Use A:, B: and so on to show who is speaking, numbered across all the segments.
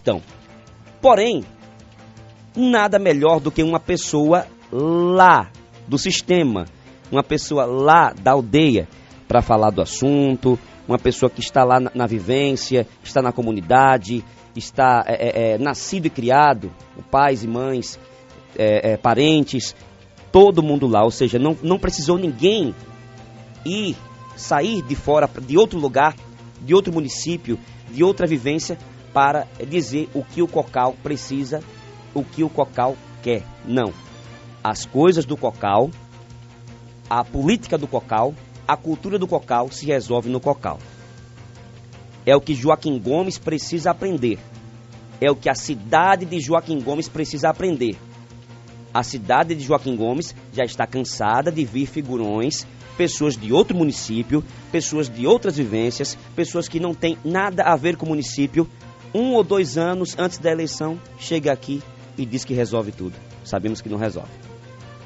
A: Então, porém, nada melhor do que uma pessoa lá do sistema, uma pessoa lá da aldeia para falar do assunto, uma pessoa que está lá na vivência, está na comunidade, está nascido e criado, pais e mães, parentes, todo mundo lá, ou seja, não precisou ninguém sair de fora, de outro lugar, de outro município, de outra vivência, para dizer o que o Cocal precisa, o que o Cocal quer. Não. As coisas do Cocal, a política do Cocal, a cultura do Cocal se resolve no Cocal. É o que Joaquim Gomes precisa aprender. É o que a cidade de Joaquim Gomes precisa aprender. A cidade de Joaquim Gomes já está cansada de vir figurões, pessoas de outro município, pessoas de outras vivências, pessoas que não têm nada a ver com o município. 1 ou 2 anos antes da eleição, chega aqui e diz que resolve tudo. Sabemos que não resolve.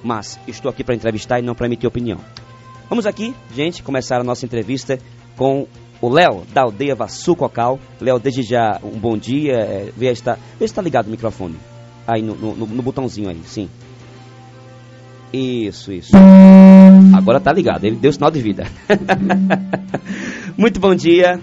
A: Mas estou aqui para entrevistar e não para emitir opinião. Vamos aqui, gente, começar a nossa entrevista com o Léo, da aldeia Vassu Cocal. Léo, desde já, um bom dia. Vê se está ligado o microfone. Aí, no botãozinho aí, sim. Isso. Agora tá ligado, ele deu sinal de vida. Muito bom dia.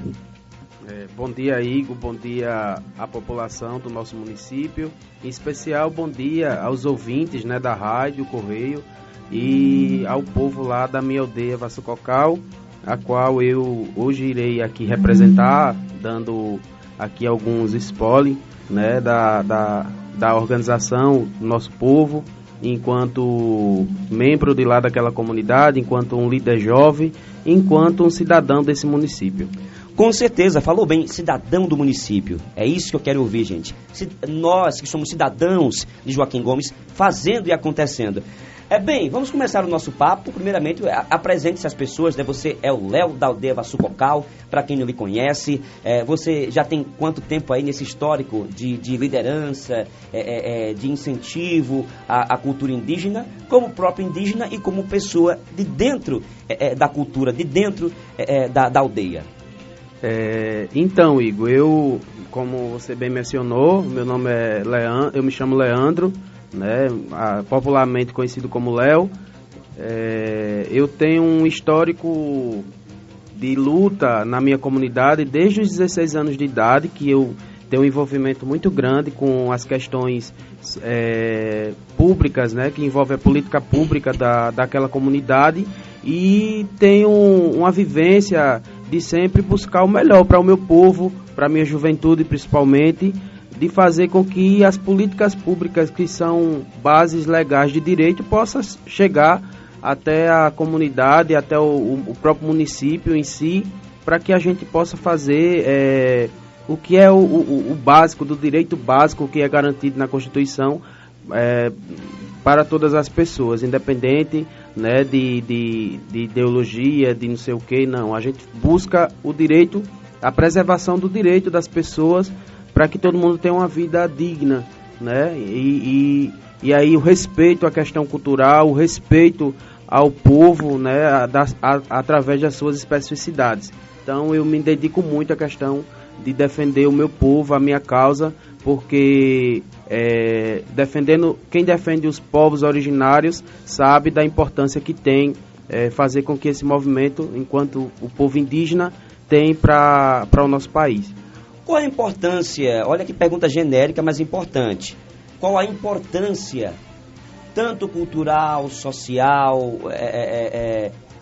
B: Bom dia, Igor. Bom dia à população do nosso município. Em especial, bom dia aos ouvintes, né, da rádio, Correio, e ao povo lá da minha aldeia Vassu Cocal, a qual eu hoje irei aqui representar, dando aqui alguns spoilers, né, da organização do nosso povo, enquanto membro de lá daquela comunidade, enquanto um líder jovem, enquanto um cidadão desse município.
A: Com certeza, falou bem, cidadão do município. É isso que eu quero ouvir, gente. Nós que somos cidadãos de Joaquim Gomes, fazendo e acontecendo. Bem, vamos começar o nosso papo. Primeiramente, apresente-se às pessoas, né? Você é o Léo da aldeia Vassu Cocal, para quem não lhe conhece. Você já tem quanto tempo aí nesse histórico de liderança, de incentivo à cultura indígena, como próprio indígena e como pessoa de dentro da cultura, de dentro da aldeia?
B: Então, Igor, como você bem mencionou, meu nome é Leandro, eu me chamo Leandro, né, popularmente conhecido como Léo. Eu tenho um histórico de luta na minha comunidade desde os 16 anos de idade, que eu tenho um envolvimento muito grande com as questões públicas, né, que envolvem a política pública daquela comunidade, e tenho uma vivência de sempre buscar o melhor para o meu povo, para a minha juventude principalmente, de fazer com que as políticas públicas, que são bases legais de direito, possam chegar até a comunidade, até o próprio município em si, para que a gente possa fazer o que é o básico, do direito básico que é garantido na Constituição, para todas as pessoas, independente, né, de ideologia, de não sei o que, não. A gente busca o direito, a preservação do direito das pessoas, para que todo mundo tenha uma vida digna, né? E aí o respeito à questão cultural, o respeito ao povo, né, através das suas especificidades. Então eu me dedico muito à questão de defender o meu povo, a minha causa, porque quem defende os povos originários sabe da importância que tem fazer com que esse movimento, enquanto o povo indígena, tem para o nosso país.
A: Qual a importância, olha que pergunta genérica, mas importante, qual a importância, tanto cultural, social,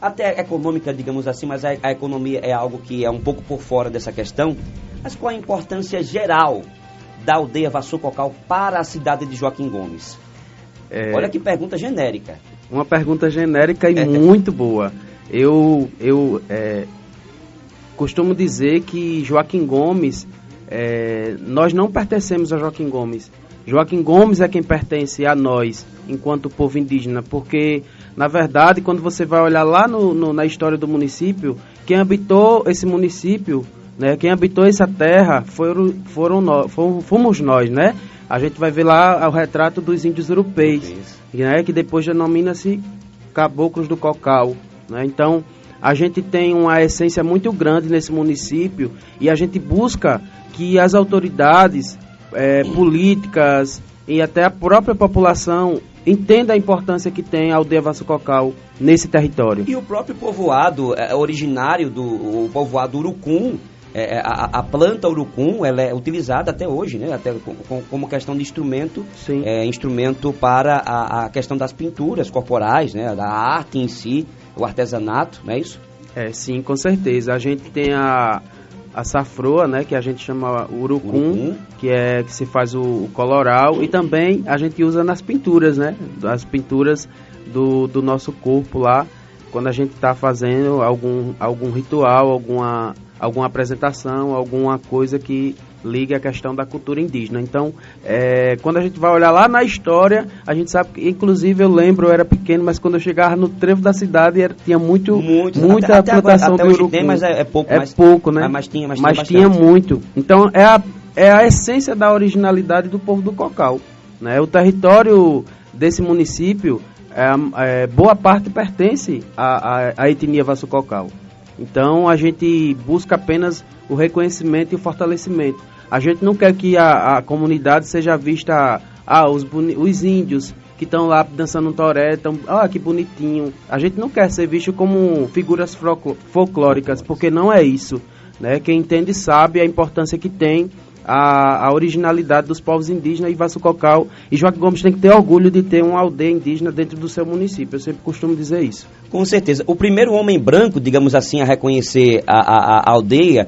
A: até econômica, digamos assim, mas a economia é algo que é um pouco por fora dessa questão, mas qual a importância geral da aldeia Vassu Cocal para a cidade de Joaquim Gomes? Olha que pergunta genérica.
B: Uma pergunta genérica e muito boa. Eu costumo dizer que Joaquim Gomes, nós não pertencemos a Joaquim Gomes. Joaquim Gomes é quem pertence a nós, enquanto povo indígena, porque, na verdade, quando você vai olhar lá na história do município, quem habitou esse município, né, quem habitou essa terra fomos nós, né? A gente vai ver lá o retrato dos índios europeus, né, que depois denomina-se Caboclos do Cocal, né? Então, a gente tem uma essência muito grande nesse município e a gente busca que as autoridades políticas e até a própria população entenda a importância que tem a aldeia Vassucocal nesse território.
A: E o próprio povoado originário o povoado urucum, a planta urucum, ela é utilizada até hoje, né? Até como questão de instrumento, instrumento para a questão das pinturas corporais, né? Da arte em si, o artesanato, não é isso?
B: Sim, com certeza. A gente tem a safroa, né, que a gente chama urucum, que se faz o coloral, e também a gente usa nas pinturas, né, as pinturas do nosso corpo lá, quando a gente está fazendo algum ritual, alguma apresentação, alguma coisa que ligue a questão da cultura indígena. Então, quando a gente vai olhar lá na história, a gente sabe que, inclusive, eu lembro, eu era pequeno, mas quando eu chegava no trevo da cidade, tinha muita plantação de urucum.
A: Tem, mas é pouco.
B: Pouco, né?
A: Mas
B: tinha muito. Então, é a essência da originalidade do povo do Cocal, né? O território desse município, boa parte pertence à etnia Vassucocal. Então, a gente busca apenas o reconhecimento e o fortalecimento. A gente não quer que a comunidade seja vista, os índios que estão lá dançando um toré, que bonitinho. A gente não quer ser visto como figuras folclóricas, porque não é isso, né? Quem entende sabe a importância que tem a originalidade dos povos indígenas, e Vassucocal e Joaquim Gomes tem que ter orgulho de ter uma aldeia indígena dentro do seu município. Eu sempre costumo dizer isso.
A: Com certeza. O primeiro homem branco, digamos assim, a reconhecer a aldeia,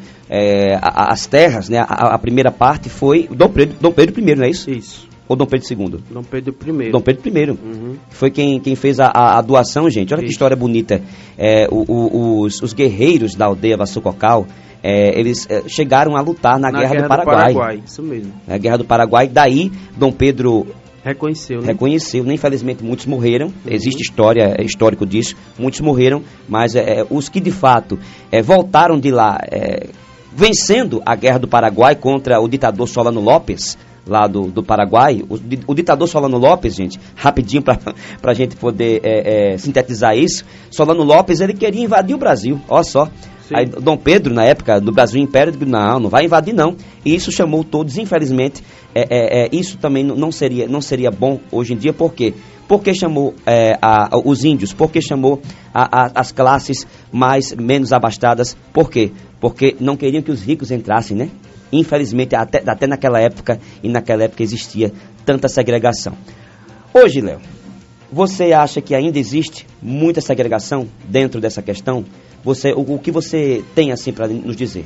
A: as terras, né? A primeira parte foi Dom Pedro I, não é isso?
B: Isso.
A: Ou Dom Pedro II?
B: Dom Pedro I.
A: Dom Pedro I. Uhum. Foi quem fez a doação, gente. Olha que história bonita. Os guerreiros da aldeia Vassucocal, eles chegaram a lutar na Guerra do Paraguai.
B: Isso mesmo.
A: A Guerra do Paraguai. Daí, Dom Pedro
B: reconheceu, né?
A: Infelizmente, muitos morreram. Uhum. Existe histórico disso. Muitos morreram, mas os que, de fato, voltaram de lá, vencendo a Guerra do Paraguai contra o ditador Solano Lopes, lá do Paraguai. O ditador Solano Lopes, gente, rapidinho para a gente poder sintetizar isso. Solano Lopes, ele queria invadir o Brasil, olha só. Aí, Dom Pedro, na época do Brasil Império, disse, não vai invadir não. E isso chamou todos, infelizmente, isso também não seria bom hoje em dia. Por quê? Porque chamou os índios, porque chamou as classes menos abastadas. Por quê? Porque não queriam que os ricos entrassem, né? Infelizmente, até naquela época existia tanta segregação. Hoje, Léo, você acha que ainda existe muita segregação dentro dessa questão? O que você tem assim para nos dizer?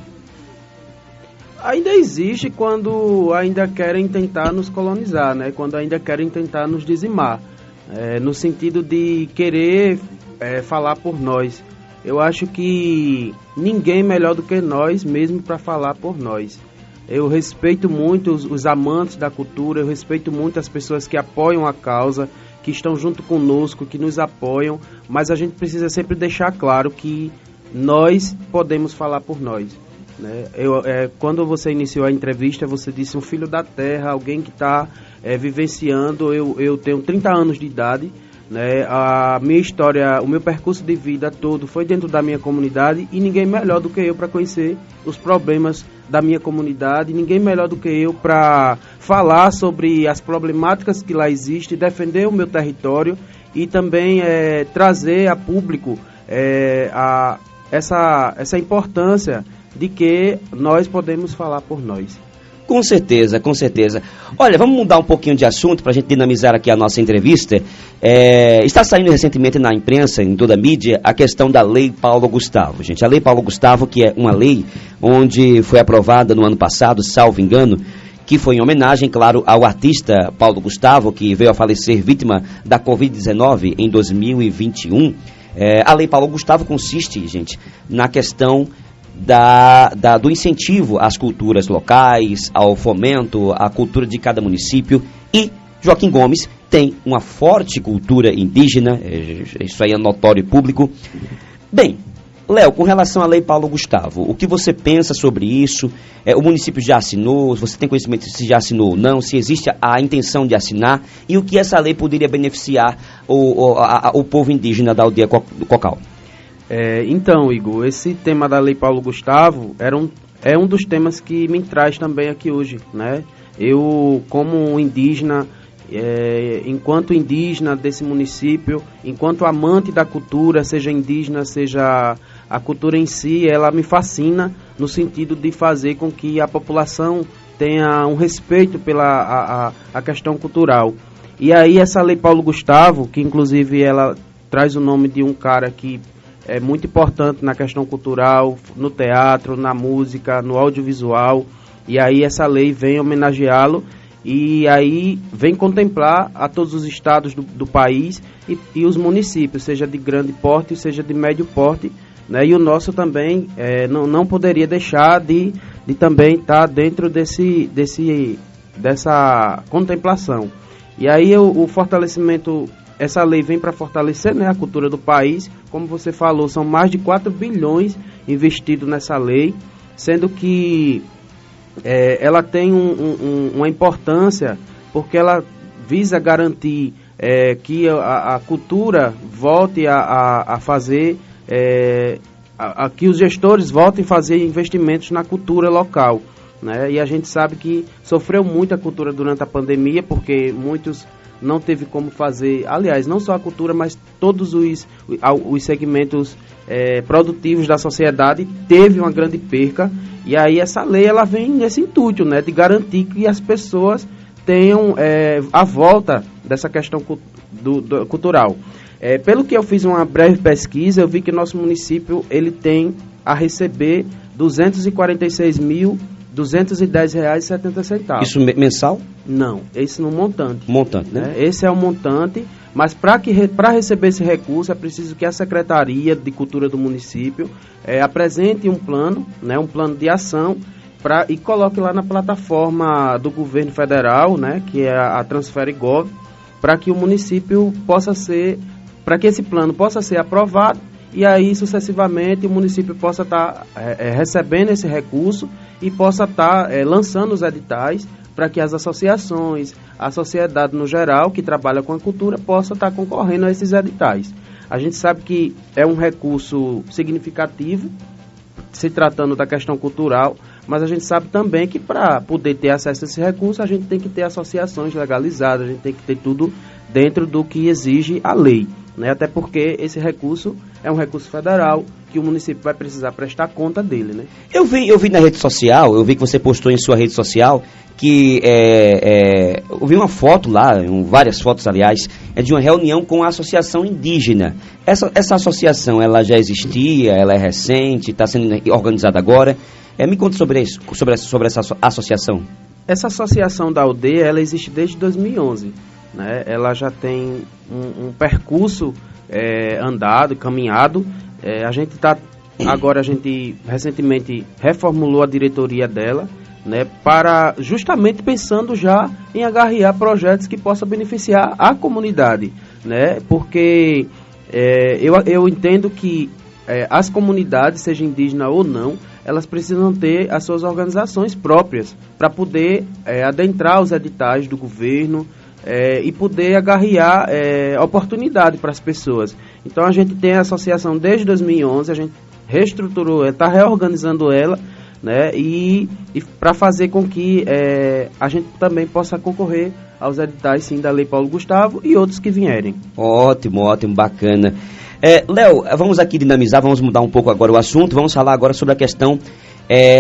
B: Ainda existe quando ainda querem tentar nos colonizar, né? Quando ainda querem tentar nos dizimar, no sentido de querer falar por nós. Eu acho que ninguém melhor do que nós mesmo para falar por nós. Eu respeito muito os amantes da cultura, eu respeito muito as pessoas que apoiam a causa, que estão junto conosco, que nos apoiam, mas a gente precisa sempre deixar claro que nós podemos falar por nós, né? Quando você iniciou a entrevista, você disse um filho da terra, alguém que está vivenciando. Eu tenho 30 anos de idade, né? A minha história, o meu percurso de vida todo foi dentro da minha comunidade, e ninguém melhor do que eu para conhecer os problemas da minha comunidade, ninguém melhor do que eu para falar sobre as problemáticas que lá existem, defender o meu território e também trazer a público essa importância de que nós podemos falar por nós.
A: Com certeza, com certeza. Olha, vamos mudar um pouquinho de assunto para a gente dinamizar aqui a nossa entrevista. Está saindo recentemente na imprensa, em toda a mídia, a questão da Lei Paulo Gustavo. Gente, a Lei Paulo Gustavo, que é uma lei onde foi aprovada no ano passado, salvo engano, que foi em homenagem, claro, ao artista Paulo Gustavo, que veio a falecer vítima da Covid-19 em 2021. A Lei Paulo Gustavo consiste, gente, na questão do incentivo às culturas locais, ao fomento à cultura de cada município. E Joaquim Gomes tem uma forte cultura indígena, isso aí é notório e público. Bem, Léo, com relação à Lei Paulo Gustavo, o que você pensa sobre isso? O município já assinou? Você tem conhecimento se já assinou ou não? Se existe a intenção de assinar? E o que essa lei poderia beneficiar o povo indígena da aldeia do Cocal?
B: Então, Igor, esse tema da Lei Paulo Gustavo é um dos temas que me traz também aqui hoje, né? Eu, como um indígena, enquanto indígena desse município, enquanto amante da cultura, seja indígena, seja a cultura em si, ela me fascina no sentido de fazer com que a população tenha um respeito pela a questão cultural. E aí essa Lei Paulo Gustavo, que inclusive ela traz o nome de um cara que é muito importante na questão cultural, no teatro, na música, no audiovisual, e aí essa lei vem homenageá-lo e aí vem contemplar a todos os estados do país e os municípios, seja de grande porte, seja de médio porte, né? E o nosso também não poderia deixar de também estar dentro dessa contemplação. E aí o fortalecimento, essa lei vem para fortalecer, né, a cultura do país. Como você falou, são mais de 4 bilhões investidos nessa lei, sendo que ela tem uma importância porque ela visa garantir que a cultura volte a fazer, que os gestores voltem a fazer investimentos na cultura local, né? E a gente sabe que sofreu muito a cultura durante a pandemia, porque muitos não teve como fazer, aliás, não só a cultura, mas todos os segmentos produtivos da sociedade teve uma grande perca. E aí essa lei ela vem nesse intuito, né, de garantir que as pessoas tenham a volta dessa questão cultural. Pelo que eu fiz uma breve pesquisa, eu vi que nosso município ele tem a receber R$ 246.210,70.
A: Isso mensal?
B: Não, esse no montante.
A: Montante, né?
B: Esse é o montante, mas para receber esse recurso é preciso que a Secretaria de Cultura do município apresente um plano, né, um plano de ação, e coloque lá na plataforma do governo federal, né, que é a Transfere.gov, para que o município para que esse plano possa ser aprovado e aí sucessivamente o município possa estar recebendo esse recurso e possa estar lançando os editais para que as associações, a sociedade no geral que trabalha com a cultura possa estar concorrendo a esses editais. A gente sabe que é um recurso significativo, se tratando da questão cultural, mas a gente sabe também que para poder ter acesso a esse recurso, a gente tem que ter associações legalizadas, a gente tem que ter tudo dentro do que exige a lei, né? Até porque esse recurso é um recurso federal que o município vai precisar prestar conta dele, né?
A: Eu vi na rede social, eu vi que você postou em sua rede social que eu vi uma foto lá, várias fotos aliás, de uma reunião com a associação indígena. Essa associação, ela já existia, ela é recente, está sendo organizada agora. Me conta sobre isso, sobre essa associação.
B: Essa associação da aldeia, ela existe desde 2011, né? Ela já tem um percurso andado, caminhado. A gente recentemente reformulou a diretoria dela, né, justamente pensando já em agarrar projetos que possam beneficiar a comunidade, né? Porque eu entendo que as comunidades, seja indígena ou não, elas precisam ter as suas organizações próprias para poder adentrar os editais do governo e poder agarrar oportunidade para as pessoas. Então a gente tem a associação desde 2011, a gente reestruturou, está reorganizando ela, né, e para fazer com que a gente também possa concorrer aos editais, sim, da Lei Paulo Gustavo e outros que vierem.
A: Ótimo, bacana. Léo, vamos aqui dinamizar, vamos mudar um pouco agora o assunto, vamos falar agora sobre a questão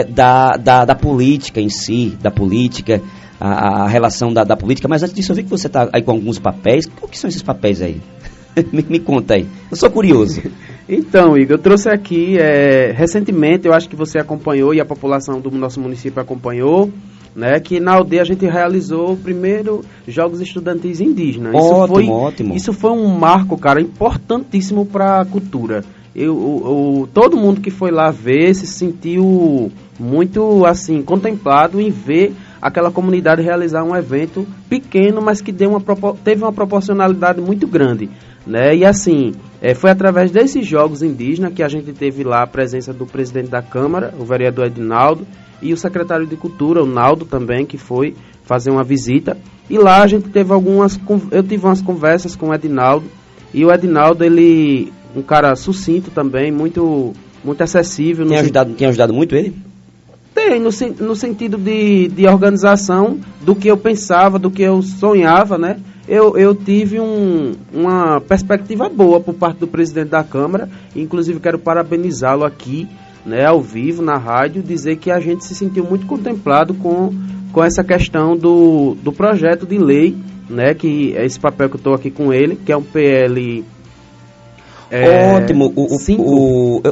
A: da política em si, da política, a relação da política, mas antes disso eu vi que você está aí com alguns papéis. O que são esses papéis aí? me conta aí, eu sou curioso.
B: Então, Igor, eu trouxe aqui, recentemente, eu acho que você acompanhou e a população do nosso município acompanhou, né, que na aldeia a gente realizou o primeiro Jogos Estudantis Indígenas.
A: Ótimo.
B: Isso foi um marco, cara, importantíssimo para a cultura. Todo mundo que foi lá ver se sentiu muito, assim, contemplado em ver aquela comunidade realizar um evento pequeno, mas que teve uma proporcionalidade muito grande, né? E assim, foi através desses Jogos Indígenas que a gente teve lá a presença do presidente da Câmara, o vereador Edinaldo, e o secretário de Cultura, o Naldo também, que foi fazer uma visita. E lá a gente teve eu tive umas conversas com o Edinaldo, e o Edinaldo, ele, um cara sucinto também, muito acessível.
A: Tem ajudado muito ele?
B: Tem, no sentido de organização, do que eu pensava, do que eu sonhava, né? Eu tive uma perspectiva boa por parte do presidente da Câmara, inclusive quero parabenizá-lo aqui, né, ao vivo, na rádio, dizer que a gente se sentiu muito contemplado com essa questão do projeto de lei, né, que é esse papel que eu estou aqui com ele, que é um PL...
A: Ótimo,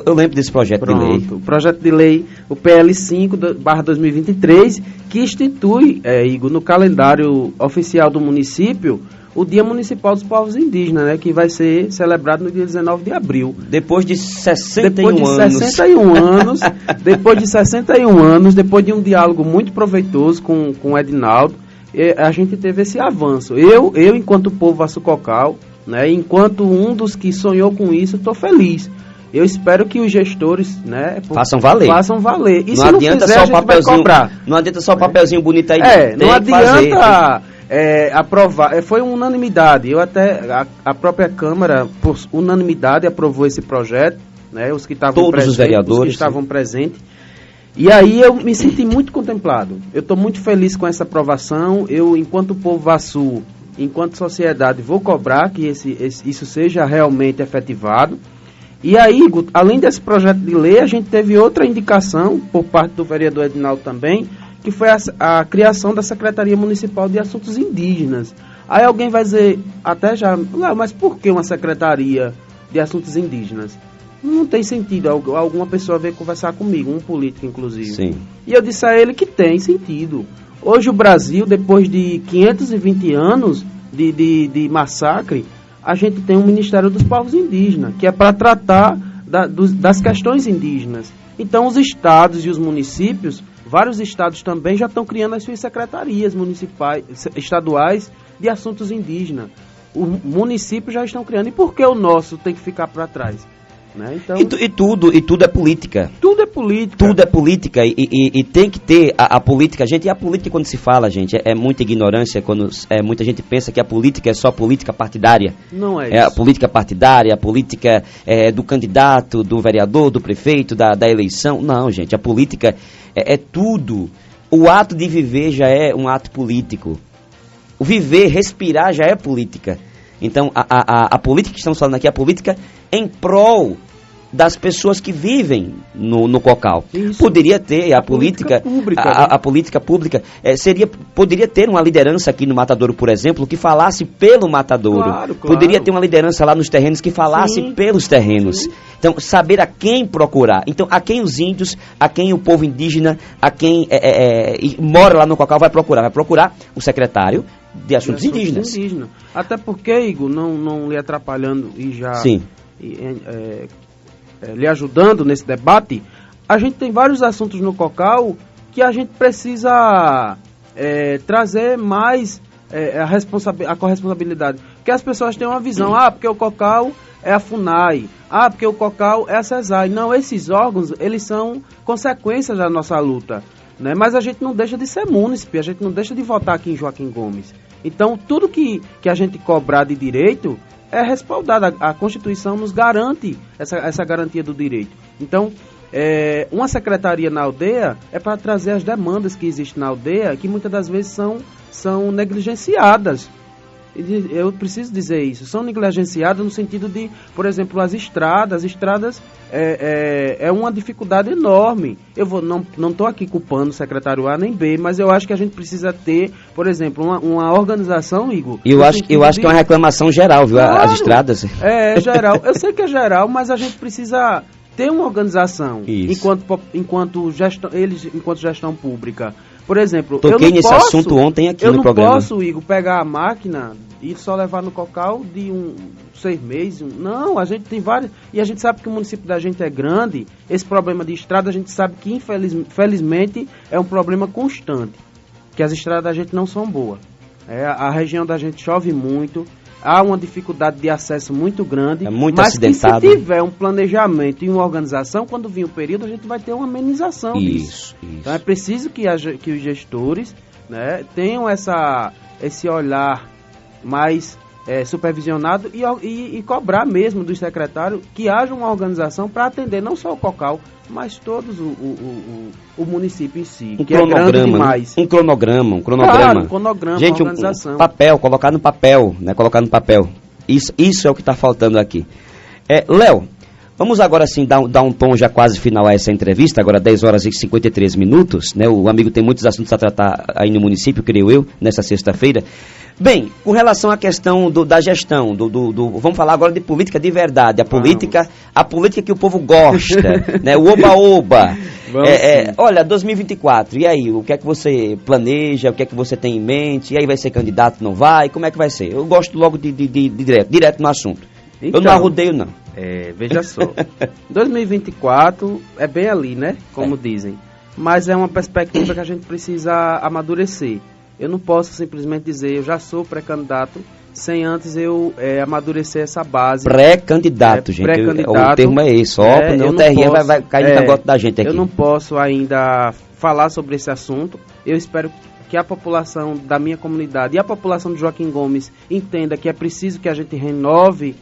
A: eu lembro desse projeto de lei.
B: O projeto de lei, o PL 5/2023, que institui, Igor, no calendário oficial do município, o Dia Municipal dos Povos Indígenas, né, que vai ser celebrado no dia 19 de abril.
A: Depois de 61
B: anos, depois de um diálogo muito proveitoso com o Edinaldo, a gente teve esse avanço. Eu enquanto povo açucocal, né, enquanto um dos que sonhou com isso, estou feliz. Eu espero que os gestores, né,
A: façam valer.
B: E não adianta só o papelzinho,
A: não adianta só o papelzinho bonito aí.
B: Não adianta aprovar. Foi unanimidade. A própria Câmara, por unanimidade, aprovou esse projeto, né, os que estavam presentes,
A: os vereadores,
B: os que estavam presentes. E aí eu me senti muito contemplado. Eu estou muito feliz com essa aprovação. Eu, enquanto povo açu, enquanto sociedade, vou cobrar que isso seja realmente efetivado. E aí, além desse projeto de lei, a gente teve outra indicação por parte do vereador Edinaldo também, que foi a criação da Secretaria Municipal de Assuntos Indígenas. Aí alguém vai dizer, até já, mas por que uma Secretaria de Assuntos Indígenas? Não tem sentido alguma pessoa vir conversar comigo, um político inclusive.
A: Sim.
B: E eu disse a ele que tem sentido. Hoje o Brasil, depois de 520 anos de massacre, a gente tem um Ministério dos Povos Indígenas, que é para tratar das questões indígenas. Então os estados e os municípios, vários estados também já estão criando as suas secretarias municipais, estaduais de assuntos indígenas. Os municípios já estão criando. E por que o nosso tem que ficar para trás? Né? Então,
A: e tudo é política.
B: Tudo é política.
A: Tudo é política e tem que ter a política, gente. E a política, quando se fala, gente, é muita ignorância quando muita gente pensa que a política é só política partidária.
B: Não é isso.
A: É a política partidária, a política do candidato, do vereador, do prefeito, da eleição. Não, gente, a política é tudo. O ato de viver já é um ato político. O viver, respirar já é política. Então, a política que estamos falando aqui é a política em prol das pessoas que vivem no Cocal. Isso. Poderia ter a política pública, a política pública poderia ter uma liderança aqui no Matadouro, por exemplo, que falasse pelo Matadouro.
B: Claro.
A: Poderia ter uma liderança lá nos terrenos que falasse pelos terrenos. Sim. Então, saber a quem procurar. Então, a quem os índios, a quem o povo indígena, a quem mora lá no Cocal vai procurar. Vai procurar o secretário de Assuntos Indígenas.
B: Até porque, Igor, não lhe atrapalhando e já lhe ajudando nesse debate, a gente tem vários assuntos no Cocal que a gente precisa trazer mais a corresponsabilidade. Porque as pessoas têm uma visão, porque o Cocal é a FUNAI, porque o Cocal é a CESAI. Não, esses órgãos, eles são consequências da nossa luta. Né? Mas a gente não deixa de ser munícipe, a gente não deixa de votar aqui em Joaquim Gomes. Então, tudo que a gente cobrar de direito é respaldado. A Constituição nos garante essa garantia do direito. Então, uma secretaria na aldeia é para trazer as demandas que existem na aldeia, que muitas das vezes são negligenciadas. Eu preciso dizer isso, são negligenciadas no sentido de, por exemplo, as estradas é uma dificuldade enorme. Eu não estou aqui culpando o secretário A nem B, mas eu acho que a gente precisa ter, por exemplo, uma organização, Igor.
A: Eu acho que é uma reclamação geral, viu? Claro, as estradas.
B: É geral, eu sei que é geral, mas a gente precisa ter uma organização enquanto gestão pública. Por exemplo,
A: toquei nesse assunto ontem aqui no programa.
B: Eu não posso, Igor, pegar a máquina e só levar no Cocal de 6 meses. Não, a gente tem vários. E a gente sabe que o município da gente é grande. Esse problema de estrada, a gente sabe que, infelizmente, é um problema constante. Que as estradas da gente não são boas. A região da gente chove muito. Há uma dificuldade de acesso muito grande,
A: muito
B: mas
A: acidentado.
B: Que se tiver um planejamento e uma organização, quando vir o período, a gente vai ter uma amenização disso. Então é preciso que os gestores, né, tenham esse olhar mais supervisionado e cobrar mesmo dos secretários que haja uma organização para atender não só o COCAL, mas todos o município em si,
A: um
B: que é grande demais.
A: Um cronograma.
B: Claro, um cronograma,
A: gente,
B: uma organização.
A: Papel, colocar no papel, né? Colocar no papel. Isso é o que está faltando aqui. Léo, vamos agora sim dar um tom já quase final a essa entrevista, agora 10 horas e 53 minutos, né? O amigo tem muitos assuntos a tratar aí no município, creio eu, nessa sexta-feira. Bem, com relação à questão da gestão, vamos falar agora de política de verdade, a política que o povo gosta, né? O oba-oba. Olha, 2024, e aí, o que é que você planeja, o que é que você tem em mente, e aí vai ser candidato, não vai, como é que vai ser? Eu gosto logo de direto no assunto. Então, eu não arrudeio, não.
B: Veja só, 2024 é bem ali, né, como dizem, mas é uma perspectiva que a gente precisa amadurecer. Eu não posso simplesmente dizer, eu já sou pré-candidato, sem antes eu amadurecer essa base.
A: Pré-candidato, gente.
B: Pré-candidato.
A: O termo é esse, porque o TRE vai cair no negócio da gente aqui.
B: Eu não posso ainda falar sobre esse assunto. Eu espero que a população da minha comunidade e a população de Joaquim Gomes entenda que é preciso que a gente renove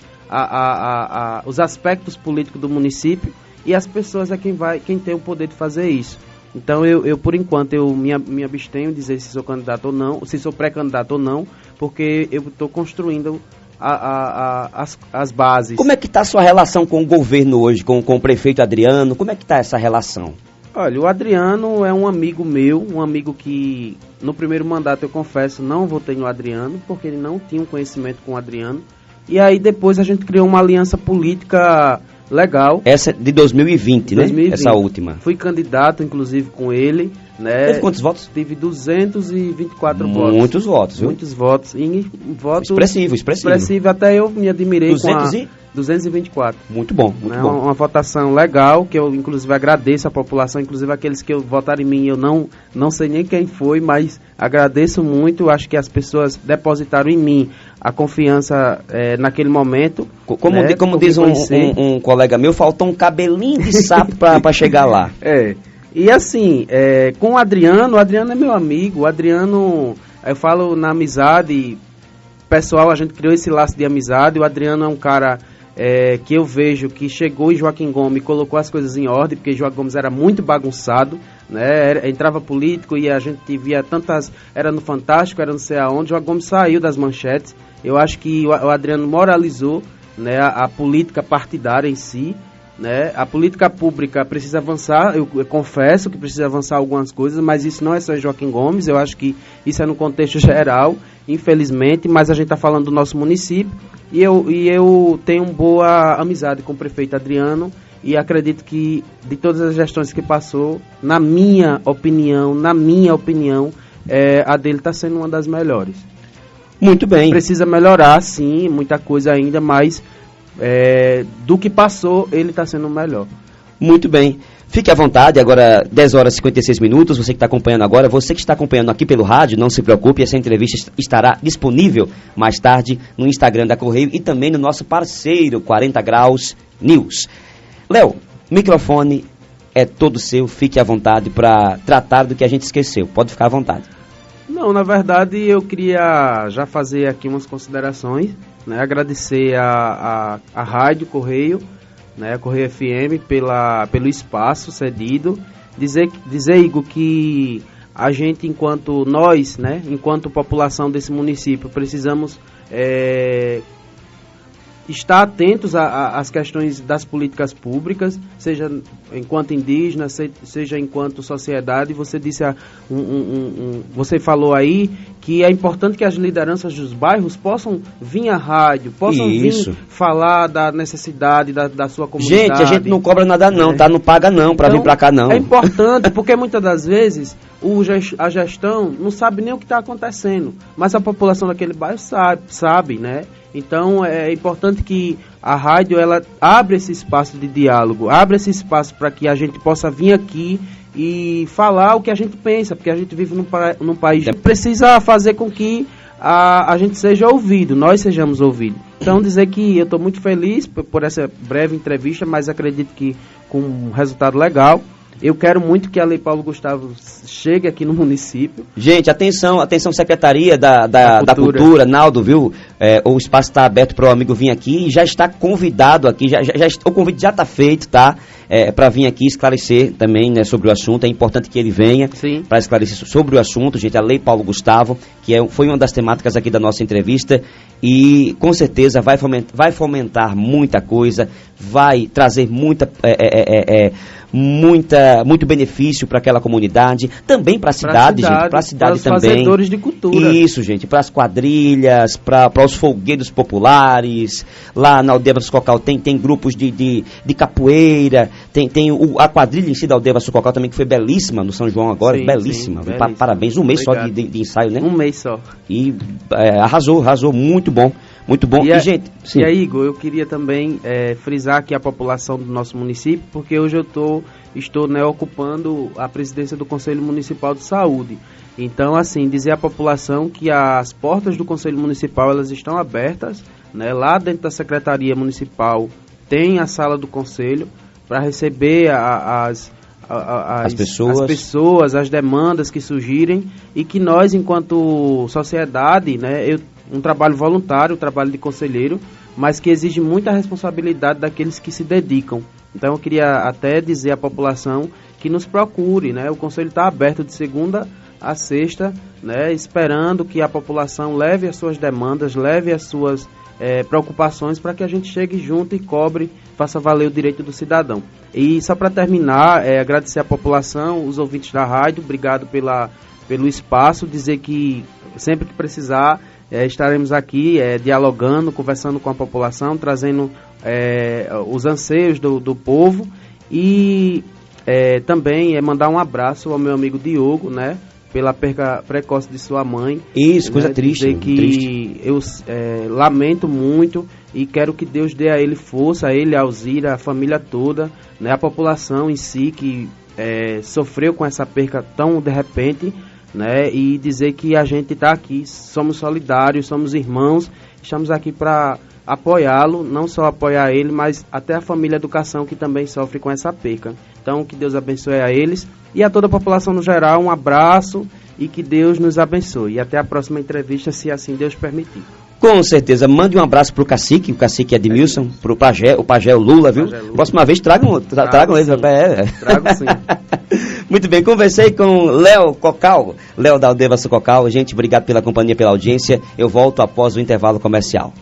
B: os aspectos políticos do município, e as pessoas é quem tem o poder de fazer isso. Então eu por enquanto me abstenho de dizer se sou candidato ou não, se sou pré-candidato ou não, porque eu estou construindo as bases.
A: Como é que está a sua relação com o governo hoje, com o prefeito Adriano? Como é que está essa relação?
B: Olha, o Adriano é um amigo meu, um amigo que no primeiro mandato, eu confesso, não votei no Adriano, porque ele não tinha um conhecimento com o Adriano. E aí depois a gente criou uma aliança política legal.
A: Essa de 2020, né?
B: 2020.
A: Essa última.
B: Fui candidato, inclusive, com ele, né?
A: Teve quantos votos?
B: Tive 224 votos.
A: Muitos votos, viu?
B: Muitos votos.
A: Expressivo.
B: Até eu me admirei
A: 224. Muito bom, muito
B: bom.
A: bom.
B: Uma votação legal, que eu, inclusive, agradeço à população, inclusive aqueles que votaram em mim, eu não sei nem quem foi, mas agradeço muito. Acho que as pessoas depositaram em mim a confiança naquele momento.
A: Como diz um colega meu, faltou um cabelinho de sapo para chegar lá.
B: E assim, com o Adriano é meu amigo. O Adriano, eu falo na amizade pessoal, a gente criou esse laço de amizade. O Adriano é um cara que eu vejo que chegou em Joaquim Gomes e colocou as coisas em ordem, porque Joaquim Gomes era muito bagunçado, né? Entrava político e a gente via tantas... Era no Fantástico, era não sei aonde. Joaquim Gomes saiu das manchetes. Eu acho que o Adriano moralizou, né, a política partidária em si, né? A política pública precisa avançar, eu confesso que precisa avançar algumas coisas, mas isso não é só em Joaquim Gomes. Eu acho que isso é no contexto geral, infelizmente, mas a gente está falando do nosso município, e eu tenho boa amizade com o prefeito Adriano, e acredito que de todas as gestões que passou, na minha opinião, a dele está sendo uma das melhores.
A: Muito bem.
B: Precisa melhorar, sim, muita coisa ainda, mas do que passou, ele está sendo o melhor.
A: Muito bem. Fique à vontade, agora 10 horas e 56 minutos, você que está acompanhando agora, você que está acompanhando aqui pelo rádio, não se preocupe, essa entrevista estará disponível mais tarde no Instagram da Correio e também no nosso parceiro 40 Graus News. Léo, microfone é todo seu, fique à vontade para tratar do que a gente esqueceu, pode ficar à vontade.
B: Não, na verdade eu queria já fazer aqui umas considerações, né? Agradecer a Rádio Correio, né? A Correio FM pelo espaço cedido, dizer Igor, que a gente enquanto nós, né? Enquanto população desse município, precisamos estar atentos às questões das políticas públicas, seja enquanto indígena, seja enquanto sociedade. Você disse, você falou aí que é importante que as lideranças dos bairros possam vir à rádio, possam vir falar da necessidade da sua comunidade.
A: Gente, a gente não cobra nada não, tá? Não paga não para vir para cá não.
B: É importante, porque muitas das vezes a gestão não sabe nem o que está acontecendo, mas a população daquele bairro sabe, né? Então é importante que a rádio ela abra esse espaço de diálogo, abra esse espaço para que a gente possa vir aqui e falar o que a gente pensa, porque a gente vive num país que precisa fazer com que a gente seja ouvido, nós sejamos ouvidos. Então dizer que eu estou muito feliz por essa breve entrevista, mas acredito que com um resultado legal. Eu quero muito que a Lei Paulo Gustavo chegue aqui no município.
A: Gente, atenção, Secretaria da Cultura, Naldo, viu? O espaço está aberto para o amigo vir aqui e já está convidado aqui, o convite já está feito, tá? Para vir aqui esclarecer também, né, sobre o assunto. É importante que ele venha para esclarecer sobre o assunto, gente. A Lei Paulo Gustavo, que foi uma das temáticas aqui da nossa entrevista, e com certeza vai fomentar muita coisa, vai trazer muito benefício para aquela comunidade, também para a cidade, gente, para a cidade
B: também. Para os fazedores de cultura.
A: Isso, gente, para as quadrilhas, para os folguedos populares. Lá na Aldeia Sucocal tem grupos de capoeira, tem a quadrilha em si da Aldeia Sucocal também, que foi belíssima no São João agora, belíssima. Parabéns, um mês só de ensaio, né?
B: Um mês só.
A: E arrasou, muito bom. Muito bom. E gente,
B: e aí, Igor, eu queria também frisar aqui a população do nosso município, porque hoje eu estou né, ocupando a presidência do Conselho Municipal de Saúde. Então, assim, dizer à população que as portas do Conselho Municipal elas estão abertas, né, lá dentro da Secretaria Municipal tem a sala do Conselho para receber as pessoas, as demandas que surgirem, e que nós, enquanto sociedade, né, um trabalho voluntário, um trabalho de conselheiro, mas que exige muita responsabilidade daqueles que se dedicam. Então eu queria até dizer à população que nos procure, né? O conselho está aberto de segunda a sexta, né? Esperando que a população leve as suas demandas, leve as suas preocupações, para que a gente chegue junto e cobre, faça valer o direito do cidadão. E só para terminar, agradecer à população, os ouvintes da rádio, obrigado pelo espaço, dizer que sempre que precisar, estaremos aqui dialogando, conversando com a população, trazendo os anseios do povo, e também mandar um abraço ao meu amigo Diogo, né, pela perca precoce de sua mãe.
A: Isso, coisa triste.
B: Dizer que eu lamento muito e quero que Deus dê a ele força, a ele, a Alzira, a família toda, né, a população em si que sofreu com essa perca tão de repente, né, e dizer que a gente está aqui, somos solidários, somos irmãos, estamos aqui para apoiá-lo, não só apoiar ele, mas até a família Educação, que também sofre com essa perca. Então, que Deus abençoe a eles e a toda a população no geral, um abraço e que Deus nos abençoe. E até a próxima entrevista, se assim Deus permitir.
A: Com certeza, mande um abraço pro cacique, o cacique Edmilson, pro pajé, o pajé Lula, viu? Lula. Próxima vez tragam eles.
B: Trago sim.
A: Muito bem, conversei com Léo Cocal, Léo da Aldeia Sucocal. Gente, obrigado pela companhia, pela audiência. Eu volto após o intervalo comercial.